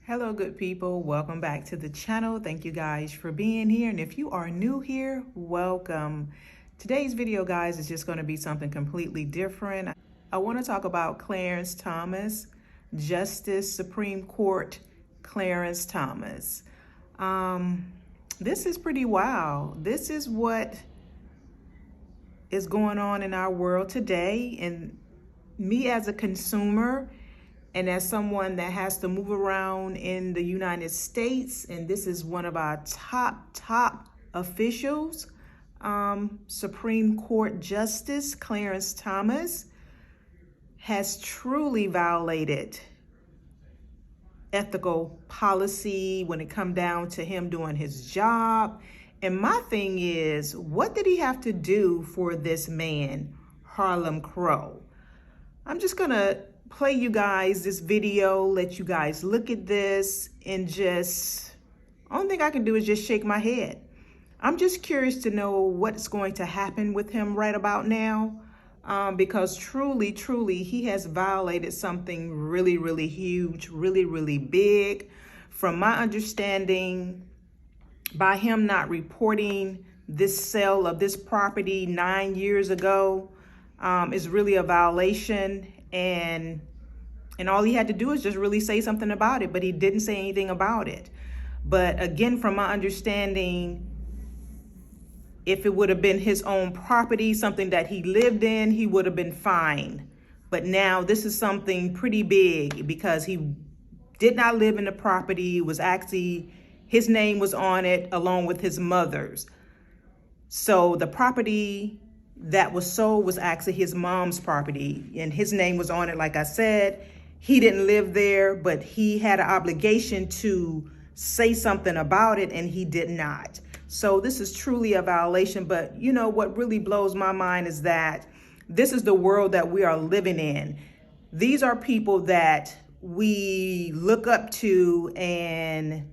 Hello, good people. Welcome back to the channel. Thank you guys for being here. And if you are new here, welcome. Today's video, guys, is just going to be something completely different. I want to talk about Clarence Thomas, Justice Supreme Court Clarence Thomas. This is pretty wild. This is what is going on in our world today. And me as a consumer, and as someone that has to move around in the United States, and this is one of our top officials, Supreme Court Justice Clarence Thomas, has truly violated ethical policy when it comes down to him doing his job. And my thing is, what did he have to do for this man, Harlan Crow? I'm just gonna play you guys this video, let you guys look at this, and just, only thing I can do is just shake my head. I'm just curious to know what's going to happen with him right about now, because truly, he has violated something really huge, really big. From my understanding, by him not reporting this sale of this property 9 years ago, is really a violation. And all he had to do is just really say something about it, but he didn't say anything about it. But again, from my understanding, if it would have been his own property, something that he lived in, he would have been fine. But now this is something pretty big because he did not live in the property. It was actually, his name was on it along with his mother's. So the property that was sold was actually his mom's property, and his name was on it. Like I said, he didn't live there, but he had an obligation to say something about it, and he did not. So this is truly a violation. But you know what really blows my mind is that this is the world that we are living in. These are people that we look up to, and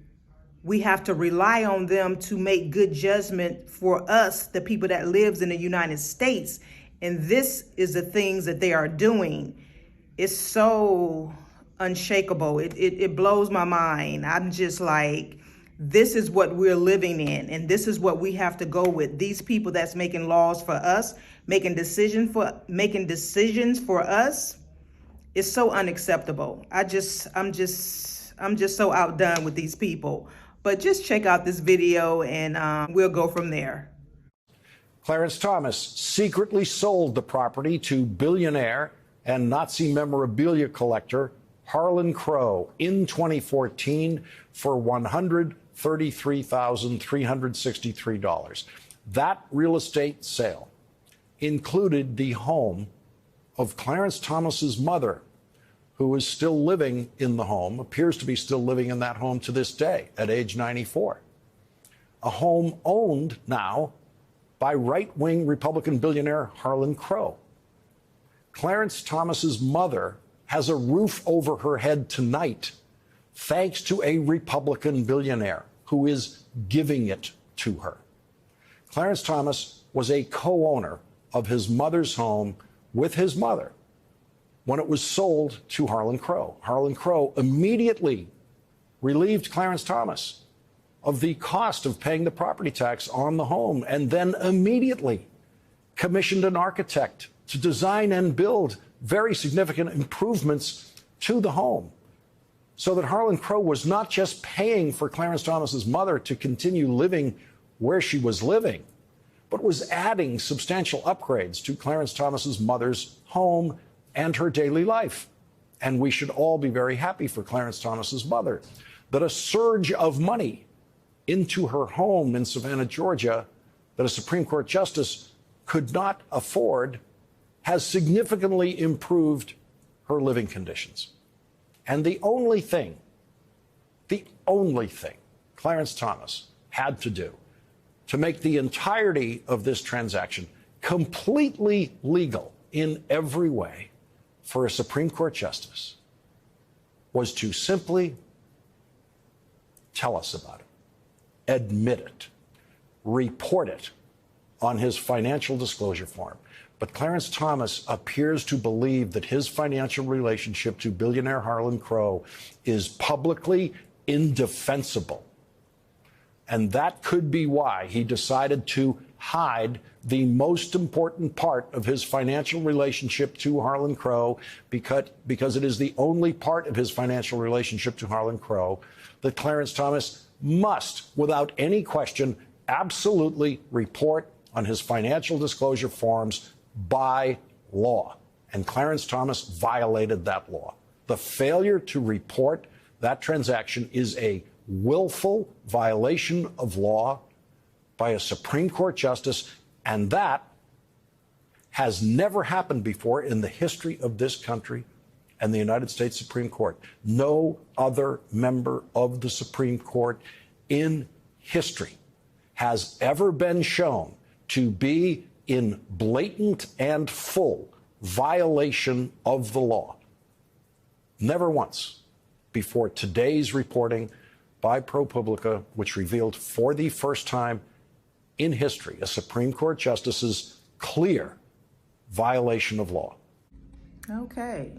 we have to rely on them to make good judgment for us, the people that lives in the United States. And this is the things that they are doing. It's so unshakable. It blows my mind. I'm just like, this is what we're living in, and this is what we have to go with. These people that's making laws for us, making decisions for us, is so unacceptable. I'm just so outdone with these people. But just check out this video, and we'll go from there. Clarence Thomas secretly sold the property to billionaire and Nazi memorabilia collector Harlan Crow in 2014 for $133,363. That real estate sale included the home of Clarence Thomas's mother, who is still living in the home, appears to be still living in that home to this day at age 94. A home owned now by right-wing Republican billionaire Harlan Crow. Clarence Thomas's mother has a roof over her head tonight thanks to a Republican billionaire who is giving it to her. Clarence Thomas was a co-owner of his mother's home with his mother when it was sold to Harlan Crow. Harlan Crow immediately relieved Clarence Thomas of the cost of paying the property tax on the home, and then immediately commissioned an architect to design and build very significant improvements to the home, so that Harlan Crow was not just paying for Clarence Thomas's mother to continue living where she was living, but was adding substantial upgrades to Clarence Thomas's mother's home and her daily life. And we should all be very happy for Clarence Thomas's mother that a surge of money into her home in Savannah, Georgia, that a Supreme Court justice could not afford, has significantly improved her living conditions. And the only thing Clarence Thomas had to do to make the entirety of this transaction completely legal in every way for a Supreme Court justice was to simply tell us about it, admit it, report it on his financial disclosure form, But Clarence Thomas appears to believe that his financial relationship to billionaire Harlan Crow is publicly indefensible. And that could be why he decided to hide the most important part of his financial relationship to Harlan Crow, because it is the only part of his financial relationship to Harlan Crow that Clarence Thomas must, without any question, absolutely report on his financial disclosure forms by law. And Clarence Thomas violated that law. The failure to report that transaction is a willful violation of law by a Supreme Court justice, and that has never happened before in the history of this country and the United States Supreme Court. No other member of the Supreme Court in history has ever been shown to be in blatant and full violation of the law. Never once before today's reporting by ProPublica, which revealed for the first time in history a Supreme Court justice's clear violation of law. Okay.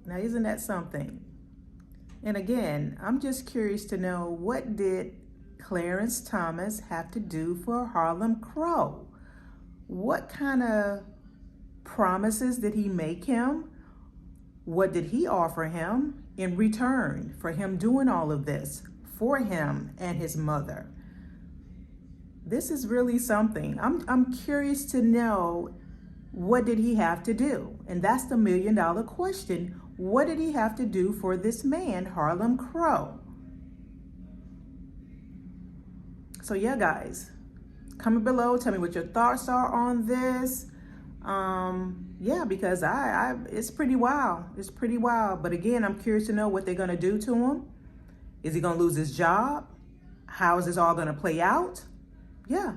Now, isn't that something? And again, I'm just curious to know, what did Clarence Thomas have to do for Harlan Crow? What kind of promises did he make him? What did he offer him in return for him doing all of this for him and his mother? This is really something. I'm curious to know, what did he have to do? And that's the $1 million question. What did he have to do for this man, Harlan Crow? So yeah, guys, comment below. Tell me what your thoughts are on this. Yeah, because it's pretty wild. It's pretty wild. But again, I'm curious to know what they're going to do to him. Is he going to lose his job? How is this all going to play out? Yeah.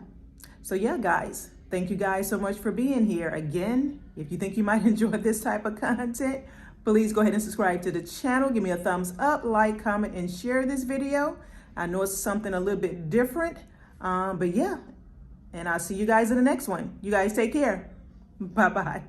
So yeah, guys, thank you guys so much for being here. Again, if you think you might enjoy this type of content, please go ahead and subscribe to the channel. Give me a thumbs up, like, comment, and share this video. I know it's something a little bit different, but yeah. And I'll see you guys in the next one. You guys take care. Bye-bye.